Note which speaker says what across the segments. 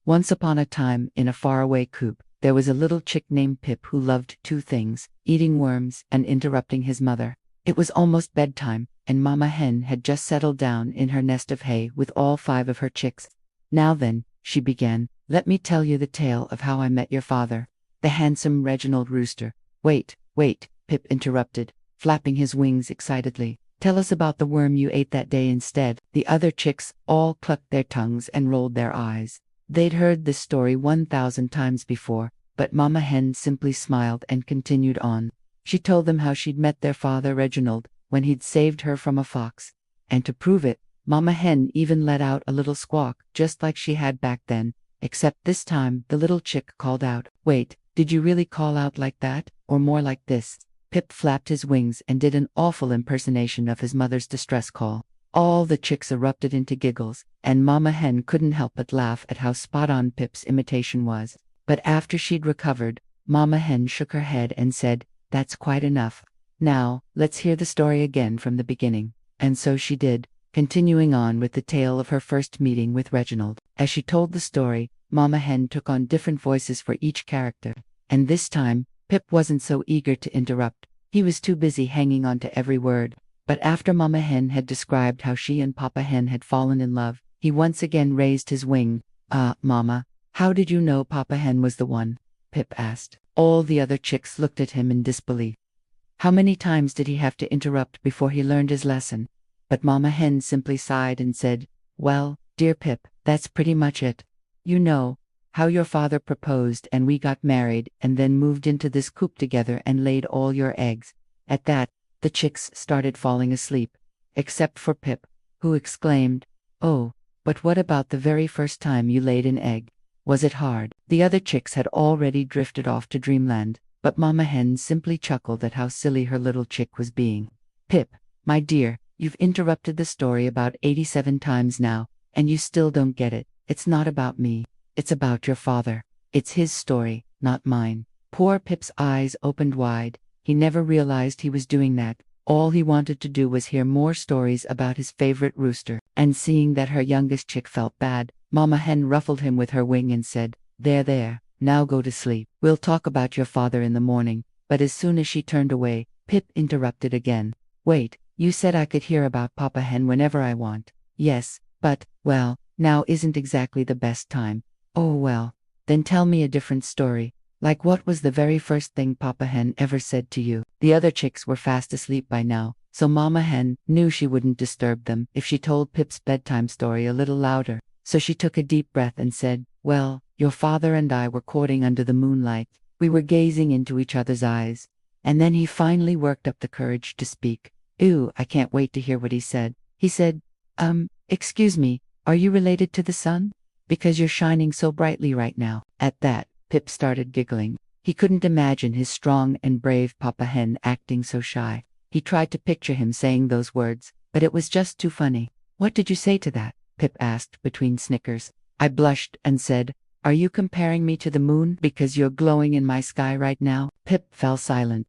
Speaker 1: Once upon a time, in a faraway coop, there was a little chick named Pip who loved two things: eating worms and interrupting his mother. It was almost bedtime, and Mama Hen had just settled down in her nest of hay with all 5 of her chicks. "Now then," she began, "let me tell you the tale of how I met your father, the handsome Reginald Rooster." "Wait, wait," Pip interrupted, flapping his wings excitedly. "Tell us about the worm you ate that day instead." The other chicks all clucked their tongues and rolled their eyes. They'd heard this story 1,000 times before, but Mama Hen simply smiled and continued on. She told them how she'd met their father Reginald when he'd saved her from a fox. And to prove it, Mama Hen even let out a little squawk, just like she had back then, except this time the little chick called out. "Wait, did you really call out like that, or more like this?" Pip flapped his wings and did an awful impersonation of his mother's distress call. All the chicks erupted into giggles, and Mama Hen couldn't help but laugh at how spot-on Pip's imitation was. But after she'd recovered, Mama Hen shook her head and said, "That's quite enough. Now, let's hear the story again from the beginning." And so she did, continuing on with the tale of her first meeting with Reginald. As she told the story, Mama Hen took on different voices for each character, and this time, Pip wasn't so eager to interrupt. He was too busy hanging on to every word. But after Mama Hen had described how she and Papa Hen had fallen in love, he once again raised his wing. Mama, how did you know Papa Hen was the one?" Pip asked. All the other chicks looked at him in disbelief. How many times did he have to interrupt before he learned his lesson? But Mama Hen simply sighed and said, "Well, dear Pip, that's pretty much it. You know how your father proposed and we got married and then moved into this coop together and laid all your eggs." At that, the chicks started falling asleep, except for Pip, who exclaimed, "Oh, but what about the very first time you laid an egg? Was it hard?" The other chicks had already drifted off to dreamland, but Mama Hen simply chuckled at how silly her little chick was being. "Pip, my dear, you've interrupted the story about 87 times now, and you still don't get it. It's not about me. It's about your father. It's his story, not mine." Poor Pip's eyes opened wide. He never realized he was doing that. All he wanted to do was hear more stories about his favorite rooster. And seeing that her youngest chick felt bad, Mama Hen ruffled him with her wing and said, There, now go to sleep. We'll talk about your father in the morning." But as soon as she turned away, Pip interrupted again. "Wait, you said I could hear about Papa Hen whenever I want." "Yes, but, well, now isn't exactly the best time." "Oh well, then tell me a different story. Like what was the very first thing Papa Hen ever said to you?" The other chicks were fast asleep by now, so Mama Hen knew she wouldn't disturb them if she told Pip's bedtime story a little louder. So she took a deep breath and said, "Well, your father and I were courting under the moonlight. We were gazing into each other's eyes. And then he finally worked up the courage to speak. Ew, I can't wait to hear what he said. He said, excuse me, are you related to the sun? Because you're shining so brightly right now." At that, Pip started giggling. He couldn't imagine his strong and brave Papa Hen acting so shy. He tried to picture him saying those words, but it was just too funny. "What did you say to that?" Pip asked between snickers. I blushed and said, "Are you comparing me to the moon because you're glowing in my sky right now?" Pip fell silent.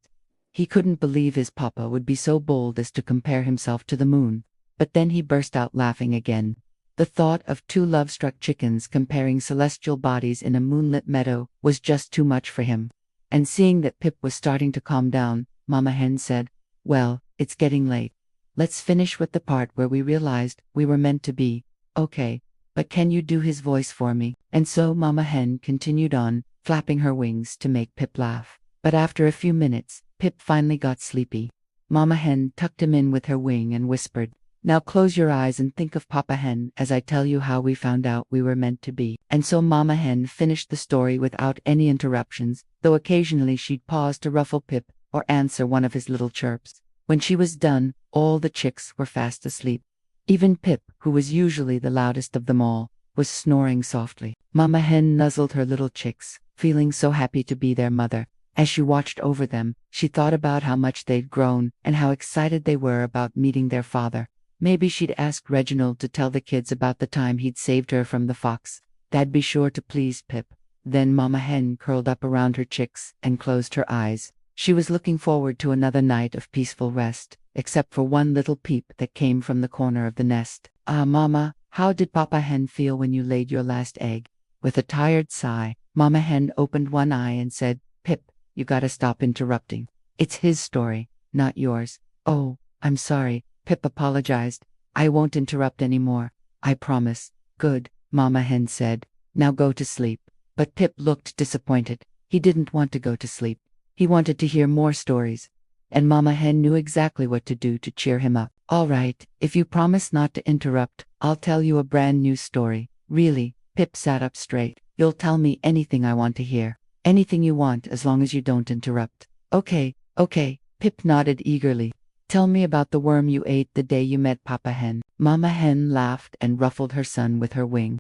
Speaker 1: He couldn't believe his papa would be so bold as to compare himself to the moon. But then he burst out laughing again. The thought of 2 love-struck chickens comparing celestial bodies in a moonlit meadow was just too much for him. And seeing that Pip was starting to calm down, Mama Hen said, "Well, it's getting late. Let's finish with the part where we realized we were meant to be." "Okay, but can you do his voice for me?" And so Mama Hen continued on, flapping her wings to make Pip laugh. But after a few minutes, Pip finally got sleepy. Mama Hen tucked him in with her wing and whispered, "Now close your eyes and think of Papa Hen as I tell you how we found out we were meant to be." And so Mama Hen finished the story without any interruptions, though occasionally she'd pause to ruffle Pip or answer one of his little chirps. When she was done, all the chicks were fast asleep. Even Pip, who was usually the loudest of them all, was snoring softly. Mama Hen nuzzled her little chicks, feeling so happy to be their mother. As she watched over them, she thought about how much they'd grown and how excited they were about meeting their father. Maybe she'd ask Reginald to tell the kids about the time he'd saved her from the fox. That'd be sure to please Pip. Then Mama Hen curled up around her chicks and closed her eyes. She was looking forward to another night of peaceful rest, except for one little peep that came from the corner of the nest. "Ah, Mama, how did Papa Hen feel when you laid your last egg?" With a tired sigh, Mama Hen opened one eye and said, "Pip, you gotta stop interrupting. It's his story, not yours." "Oh, I'm sorry," Pip apologized. "I won't interrupt anymore. I promise." "Good," Mama Hen said. "Now go to sleep." But Pip looked disappointed. He didn't want to go to sleep. He wanted to hear more stories. And Mama Hen knew exactly what to do to cheer him up. "All right, if you promise not to interrupt, I'll tell you a brand new story." "Really?" Pip sat up straight. "You'll tell me anything I want to hear. Anything you want as long as you don't interrupt." Okay, Pip nodded eagerly. "Tell me about the worm you ate the day you met Papa Hen." Mama Hen laughed and ruffled her son with her wing.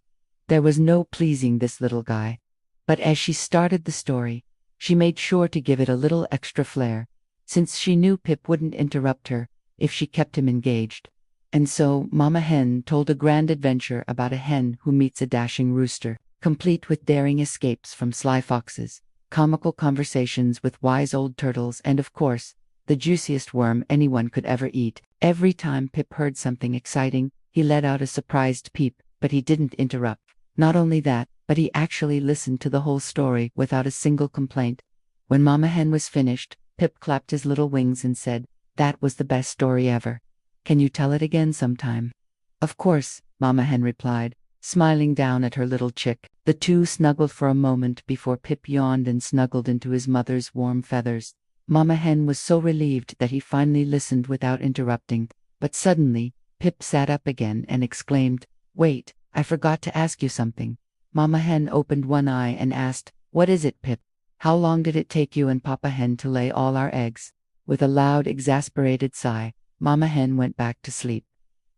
Speaker 1: There was no pleasing this little guy. But as she started the story, she made sure to give it a little extra flair, since she knew Pip wouldn't interrupt her if she kept him engaged. And so Mama Hen told a grand adventure about a hen who meets a dashing rooster, complete with daring escapes from sly foxes, comical conversations with wise old turtles, and of course, the juiciest worm anyone could ever eat. Every time Pip heard something exciting, he let out a surprised peep, but he didn't interrupt. Not only that, but he actually listened to the whole story without a single complaint. When Mama Hen was finished, Pip clapped his little wings and said, "That was the best story ever. Can you tell it again sometime?" "Of course," Mama Hen replied, smiling down at her little chick. The two snuggled for a moment before Pip yawned and snuggled into his mother's warm feathers. Mama Hen was so relieved that he finally listened without interrupting. But suddenly, Pip sat up again and exclaimed, "Wait, I forgot to ask you something." Mama Hen opened one eye and asked, "What is it, Pip? How long did it take you and Papa Hen to lay all our eggs?" With a loud, exasperated sigh, Mama Hen went back to sleep.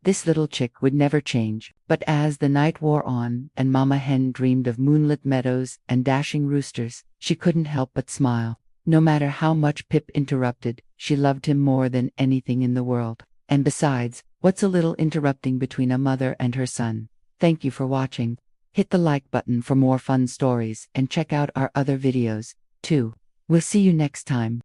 Speaker 1: This little chick would never change. But as the night wore on and Mama Hen dreamed of moonlit meadows and dashing roosters, she couldn't help but smile. No matter how much Pip interrupted, she loved him more than anything in the world. And besides, what's a little interrupting between a mother and her son? Thank you for watching. Hit the like button for more fun stories and check out our other videos, too. We'll see you next time.